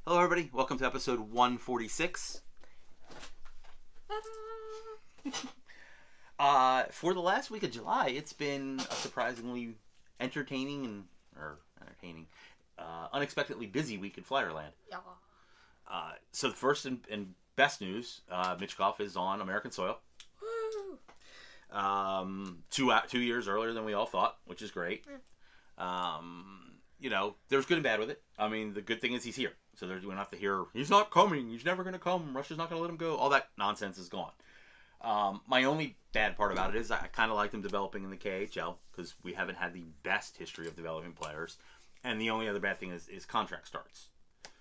Hello, everybody. Welcome to episode 146. For the last week of July, it's been a surprisingly entertaining unexpectedly busy week in Flyerland. Yeah. So the first and best news, Michkov is on American soil. Woo! 2 years earlier than we all thought, which is great. There's good and bad with it. I mean, the good thing is he's here. So we don't have to hear, he's not coming, he's never going to come, Russia's not going to let him go. All that nonsense is gone. My only bad part about it is I kind of liked him developing in the KHL because we haven't had the best history of developing players. And the only other bad thing is contract starts.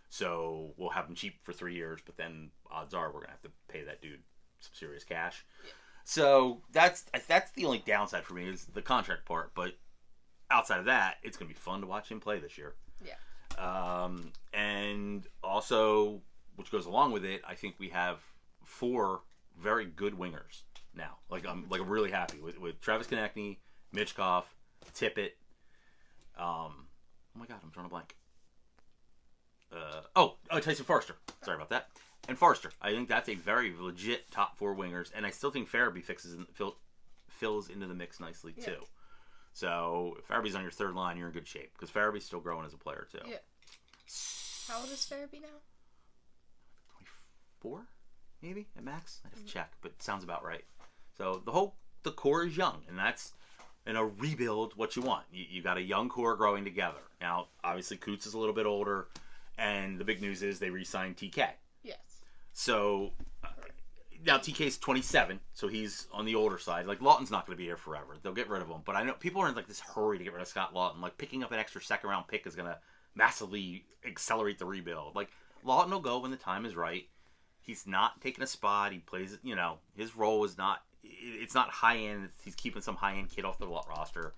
So we'll have him cheap for 3 years, but then odds are we're going to have to pay that dude some serious cash. Yeah. So that's the only downside for me is the contract part. But outside of that, it's going to be fun to watch him play this year. Yeah. And also, which goes along with it, I think we have 4 very good wingers now. I'm really happy with Travis Konecny, Michkov, Tippett. Oh my God, I'm drawing a blank. Tyson Forster. Sorry about that. And Forster. I think that's a very legit top 4 wingers, and I still think Farabee fills into the mix nicely too. So if Farabee's on your third line, you're in good shape because Farabee's still growing as a player too. Yeah. How old is Farabee now? 24, maybe at max. I have to check, but it sounds about right. So the core is young, and that's in a rebuild what you want. You got a young core growing together. Now, obviously, Coots is a little bit older, and the big news is they re-signed TK. Yes. So now TK's 27, so he's on the older side. Lawton's not going to be here forever. They'll get rid of him. But I know people are in this hurry to get rid of Scott Lawton. Picking up an extra second-round pick is going to massively accelerate the rebuild. Lawton will go when the time is right. He's not taking a spot. He plays, his role is not, it's not high-end. He's keeping some high-end kid off the roster.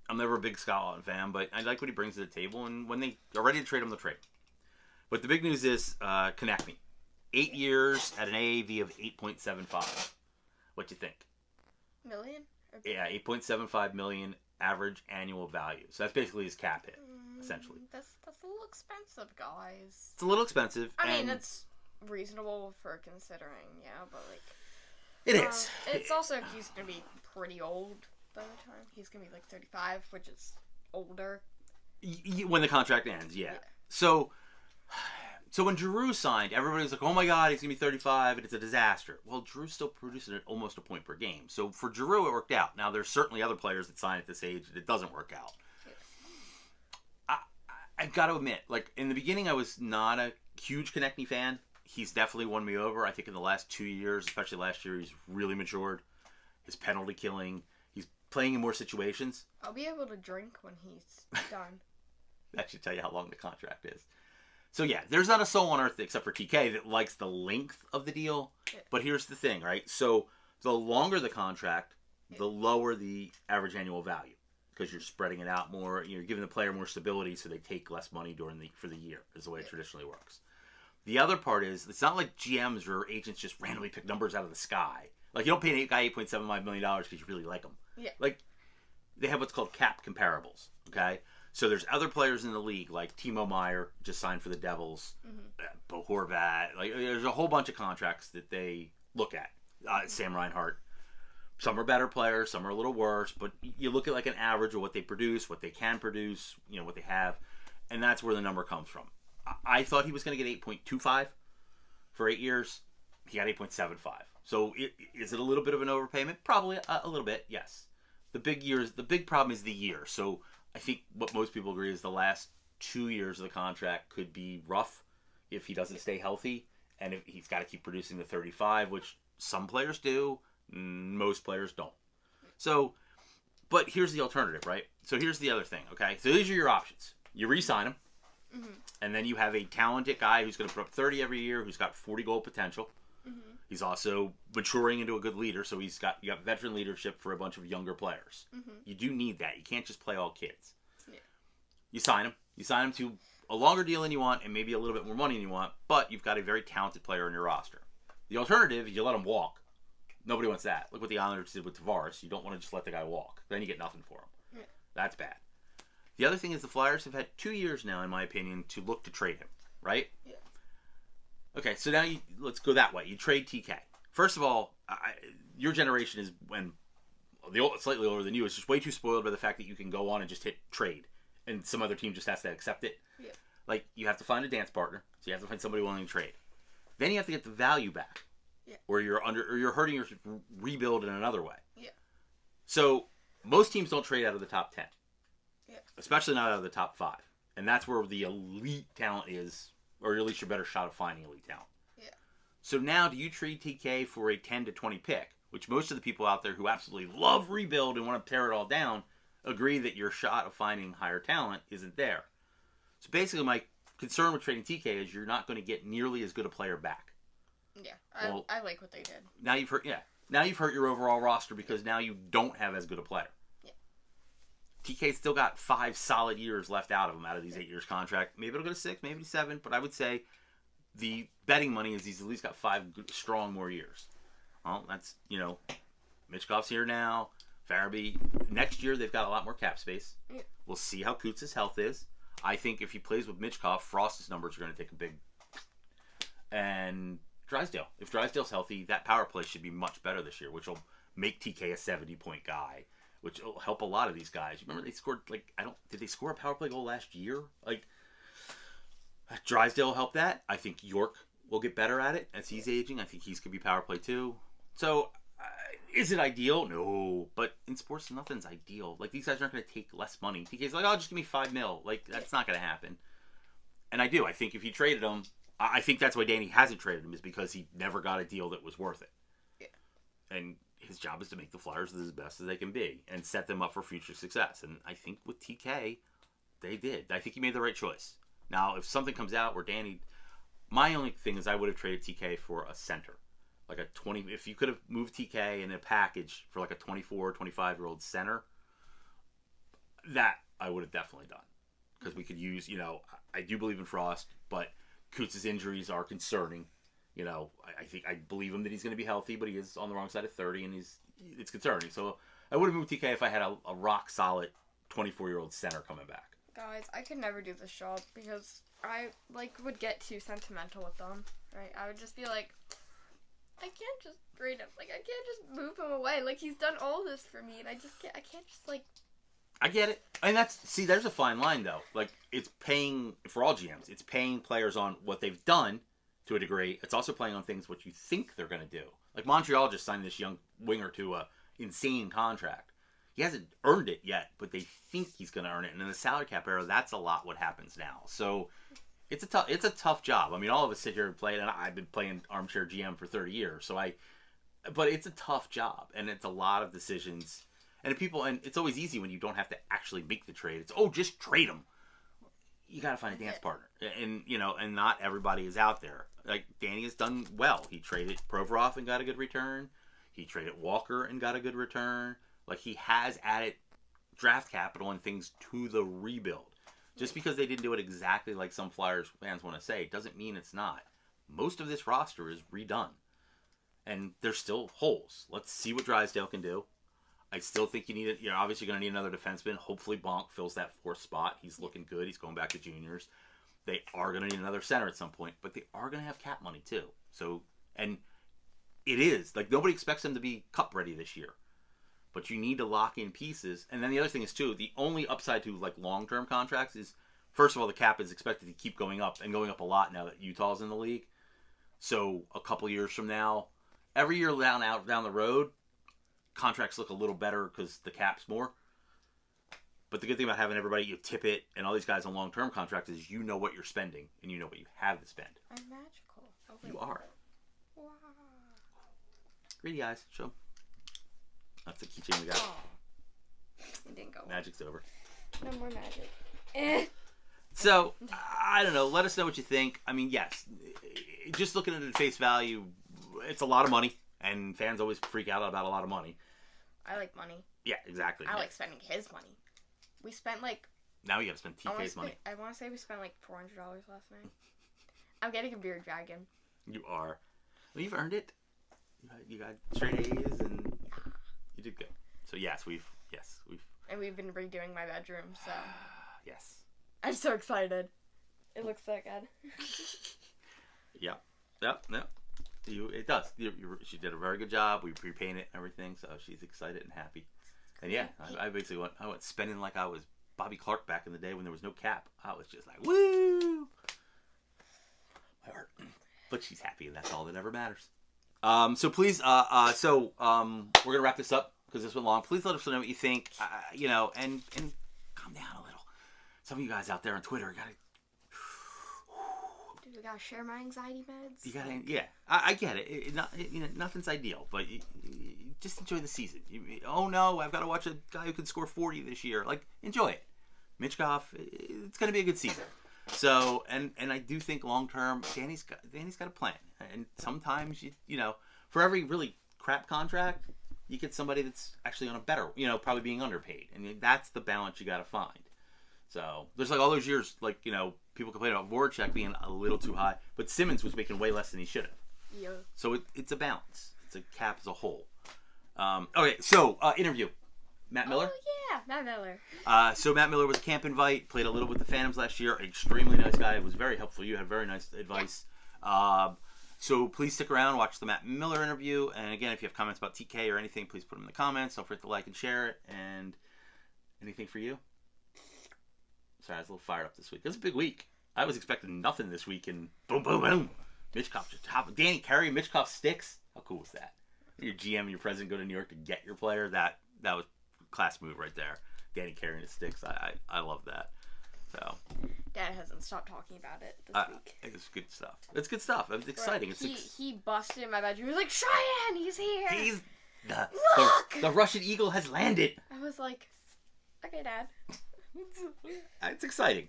I'm never a big Scott Lawton fan, but I like what he brings to the table. And when they are ready to trade him, they'll trade. But the big news is Konecny. 8 years at an AAV of 8.75. What do you think? Million? Yeah, 8.75 million average annual value. So that's basically his cap hit, essentially. That's a little expensive, guys. It's a little expensive. I mean, it's reasonable for considering, but it is. It's also he's gonna be pretty old by the time he's gonna be 35, which is older. When the contract ends, yeah. So when Giroux signed, everybody was like, oh my God, he's going to be 35, and it's a disaster. Well, Giroux's still producing at almost a point per game. So for Giroux, it worked out. Now, there's certainly other players that sign at this age that it doesn't work out. Yeah. I've got to admit, in the beginning, I was not a huge Konecny fan. He's definitely won me over. I think in the last 2 years, especially last year, he's really matured. His penalty killing. He's playing in more situations. I'll be able to drink when he's done. That should tell you how long the contract is. So yeah, there's not a soul on earth except for TK that likes the length of the deal. Yeah. But here's the thing, right? So the longer the contract, the lower the average annual value because you're spreading it out more. You're giving the player more stability, so they take less money for the year. Is the way it traditionally works. The other part is it's not like GMs or agents just randomly pick numbers out of the sky. You don't pay a guy $8.75 million because you really like him. Yeah. They have what's called cap comparables. Okay. So there's other players in the league like Timo Meier just signed for the Devils, Bo Horvat. There's a whole bunch of contracts that they look at. Sam Reinhart. Some are better players, some are a little worse, but you look at an average of what they produce, what they can produce, what they have, and that's where the number comes from. I thought he was going to get 8.25 for 8 years. He got 8.75. So is it a little bit of an overpayment? Probably a little bit, yes. The big problem is the year. So I think what most people agree is the last 2 years of the contract could be rough if he doesn't stay healthy, and if he's got to keep producing the 35, which some players do, most players don't. So, but here's the alternative, right? So here's the other thing, okay? So these are your options. You re-sign him, and then you have a talented guy who's going to put up 30 every year, who's got 40 goal potential. He's also maturing into a good leader, so you got veteran leadership for a bunch of younger players. You do need that. You can't just play all kids. Yeah. You sign him. You sign him to a longer deal than you want and maybe a little bit more money than you want, but you've got a very talented player in your roster. The alternative is you let him walk. Nobody wants that. Look what the Islanders did with Tavares. You don't want to just let the guy walk. Then you get nothing for him. Yeah. That's bad. The other thing is the Flyers have had 2 years now, in my opinion, to look to trade him, right? Yeah. Okay, so now let's go that way. You trade TK. First of all, your generation is slightly older than you is just way too spoiled by the fact that you can go on and just hit trade, and some other team just has to accept it. Yeah. Like you have to find a dance partner, so you have to find somebody willing to trade. Then you have to get the value back, or you're hurting your rebuild in another way. Yeah. So most teams don't trade out of the top 10, especially not out of the top 5, and that's where the elite talent is, or at least your better shot of finding elite talent. Yeah. So now, do you trade TK for a 10 to 20 pick, which most of the people out there who absolutely love rebuild and want to tear it all down agree that your shot of finding higher talent isn't there. So basically, my concern with trading TK is you're not going to get nearly as good a player back. Yeah, I like what they did. Now you've hurt your overall roster because now you don't have as good a player. Yeah. TK's still got 5 solid years left out of him out of these 8 years contract. Maybe it'll go to 6, maybe 7, but I would say the betting money is he's at least got 5 strong more years. Well, that's, Michkov's here now. Farabee, next year they've got a lot more cap space. Yeah. We'll see how Kutz's health is. I think if he plays with Michkov, Frost's numbers are going to take a big... And Drysdale. If Drysdale's healthy, that power play should be much better this year, which will make TK a 70-point guy, which will help a lot of these guys. Remember they scored, did they score a power play goal last year? Drysdale will help that. I think York will get better at it as he's aging. I think he's going to be power play too. So, is it ideal? No. But in sports, nothing's ideal. These guys aren't going to take less money. TK's like, oh, just give me $5 million. That's not going to happen. And I do. I think if you traded him, I think that's why Danny hasn't traded him, is because he never got a deal that was worth it. Yeah. And his job is to make the Flyers as best as they can be and set them up for future success. And I think with TK, they did. I think he made the right choice. Now, if something comes out where Danny... My only thing is I would have traded TK for a center. If you could have moved TK in a package for a 24 or 25-year-old center, that I would have definitely done. Because we could use, I do believe in Frost, but Kutz's injuries are concerning. I believe him that he's going to be healthy, but he is on the wrong side of 30, and it's concerning. So I would have moved TK if I had a rock-solid 24-year-old center coming back. Guys, I could never do this job because I, would get too sentimental with them, right? I would just be like, I can't just trade him. I can't just move him away. He's done all this for me, and I can't just, I get it. And there's a fine line, though. It's paying, for all GMs, it's paying players on what they've done to a degree. It's also playing on things what you think they're going to do. Montreal just signed this young winger to a insane contract. He hasn't earned it yet, but they think he's going to earn it. And in the salary cap era, that's a lot what happens now. So it's a tough job. All of us sit here and play it, and I've been playing armchair GM for 30 years. But it's a tough job, and it's a lot of decisions. And it's always easy when you don't have to actually make the trade. It's, just trade him. You got to find a dance partner. And, and not everybody is out there. Danny has done well. He traded Provorov and got a good return. He traded Walker and got a good return. He has added draft capital and things to the rebuild. Just because they didn't do it exactly like some Flyers fans want to say, doesn't mean it's not. Most of this roster is redone. And there's still holes. Let's see what Drysdale can do. I still think you're obviously going to need another defenseman. Hopefully Bonk fills that 4th spot. He's looking good. He's going back to juniors. They are going to need another center at some point, but they are going to have cap money too. So, and it is. Nobody expects them to be cup ready this year. But you need to lock in pieces. And then the other thing is, too, the only upside to, long-term contracts is, first of all, the cap is expected to keep going up, and going up a lot now that Utah's in the league. So a couple years from now, every year down the road, contracts look a little better because the cap's more. But the good thing about having everybody, Tippett and all these guys on long-term contracts is you know what you're spending, and you know what you have to spend. I'm magical. You are. Wow. Greedy eyes. Show 'em. That's the keychain we got. Oh. It didn't go. Magic's over. No more magic. So, I don't know. Let us know what you think. Yes. Just looking at it at face value, it's a lot of money. And fans always freak out about a lot of money. I like money. Yeah, exactly. I like spending his money. We spent Now you gotta spend TK's money. I want to say we spent $400 last night. I'm getting a beer dragon. You are. Well, you've earned it. You got straight A's and... You did good. So we've. And we've been redoing my bedroom, so. Yes. I'm so excited. It looks so good. Yeah. Yep. It does. She did a very good job. We pre-painted everything, so she's excited and happy. And yeah, I basically went spending like I was Bobby Clark back in the day when there was no cap. I was just like, woo! My heart. But she's happy, and that's all that ever matters. So please, we're gonna wrap this up because this went long. Please let us know what you think. And calm down a little. Some of you guys out there on Twitter gotta. We gotta share my anxiety meds. You gotta, yeah. I get it. Nothing's ideal, but you just enjoy the season. Oh no, I've got to watch a guy who could score 40 this year. Like, enjoy it. Michkov, it's gonna be a good season. So, and I do think long term, Danny's got a plan. And sometimes for every really crap contract, you get somebody that's actually on a better, probably being underpaid, and that's the balance you got to find. So there's like all those years, like people complain about Voracek being a little too high, but Simmons was making way less than he should have. Yeah. So it's a balance. It's a cap as a whole. Okay, so interview. Matt Miller? Oh, yeah, Matt Miller. So Matt Miller was a camp invite, played a little with the Phantoms last year. Extremely nice guy. Was very helpful. You had very nice advice. So please stick around, watch the Matt Miller interview. And again, if you have comments about TK or anything, please put them in the comments. Don't forget to like and share it. And anything for you? Sorry, I was a little fired up this week. It was a big week. I was expecting nothing this week, and boom, boom, boom. Michkov just top. Danny Carey, Michkov sticks. How cool was that? Your GM and your president go to New York to get your player. That was a class move right there. Danny carrying his sticks. I love that. So Dad hasn't stopped talking about it this week. It's good stuff. It's good stuff. It's exciting. He busted in my bedroom. He was like, Cheyenne, he's here. He's Look! The Russian Eagle has landed. I was like, okay, Dad. It's exciting.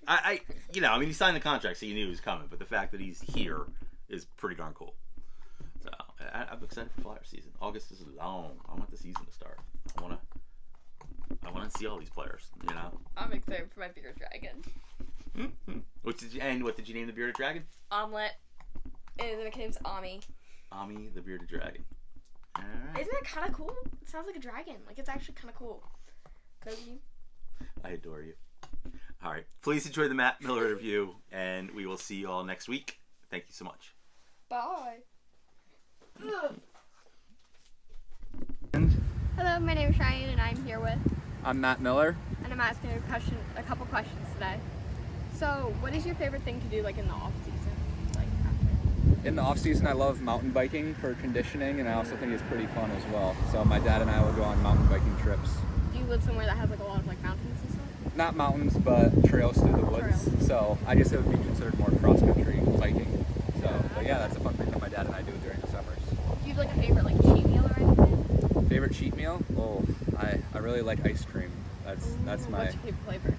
He signed the contract, so you knew he was coming. But the fact that he's here is pretty darn cool. So I'm excited for Flyer season. August is long. I want the season to start. I want to see all these players. I'm excited for my bearded dragon. What did you name the bearded dragon? Omelet. And the nickname's Ami. Ami, the bearded dragon. All right. Isn't that kind of cool? It sounds like a dragon. Like, it's actually kind of cool. Cozy. I adore you. All right. Please enjoy the Matt Miller interview, and we will see you all next week. Thank you so much. Bye. And Hello, my name is Cheyenne, and I'm here with... I'm Matt Miller. And I'm asking a couple questions today. So, what is your favorite thing to do, like, in the off-season? In the off season, I love mountain biking for conditioning, and I also think it's pretty fun as well. So my dad and I will go on mountain biking trips. Do you live somewhere that has, like, a lot of, like, mountains and stuff? Not mountains, but trails through the woods. Trails. So I guess it would be considered more cross-country biking. But yeah, that's a fun thing that my dad and I do during the summers. Do you have, like, a favorite, like, cheat meal or anything? Favorite cheat meal? Oh, I really like ice cream. That's my... What's your favorite flavor?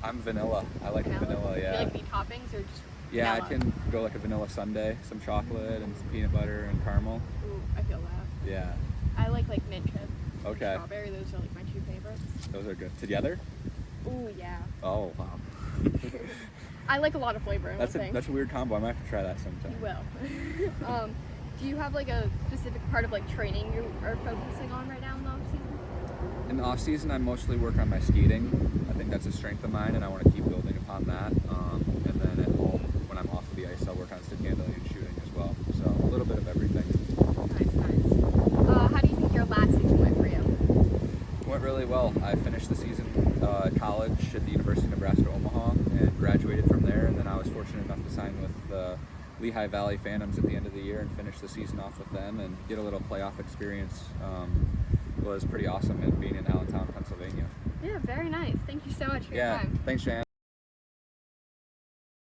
I'm vanilla. I like vanilla, yeah. Do you like any toppings or just Yeah, vanilla? I can go like a vanilla sundae, some chocolate and some peanut butter and caramel. Ooh, I feel that. Yeah. I like mint chip. Okay. Strawberry, those are like my two favorites. Those are good. Together? Ooh, yeah. Oh, wow. I like a lot of flavor in one thing. That's a weird combo. I might have to try that sometime. You will. Do you have like a specific part of like training you are focusing on right now in the off season? In the off season, I mostly work on my skating. I think that's a strength of mine, and I want to keep building upon that. And then at home, when I'm off of the ice, I'll work on stick handling and shooting as well. So a little bit of everything. Nice. How do you think your last season went for you? It went really well. I finished the season at college at the University of Nebraska Omaha and graduated from there. And then I was fortunate enough to sign with the Lehigh Valley Phantoms at the end of the year and finish the season off with them and get a little playoff experience. Was pretty awesome, and being in Allentown, Pennsylvania. Yeah, very nice. Thank you so much for your time. Thanks, Jan.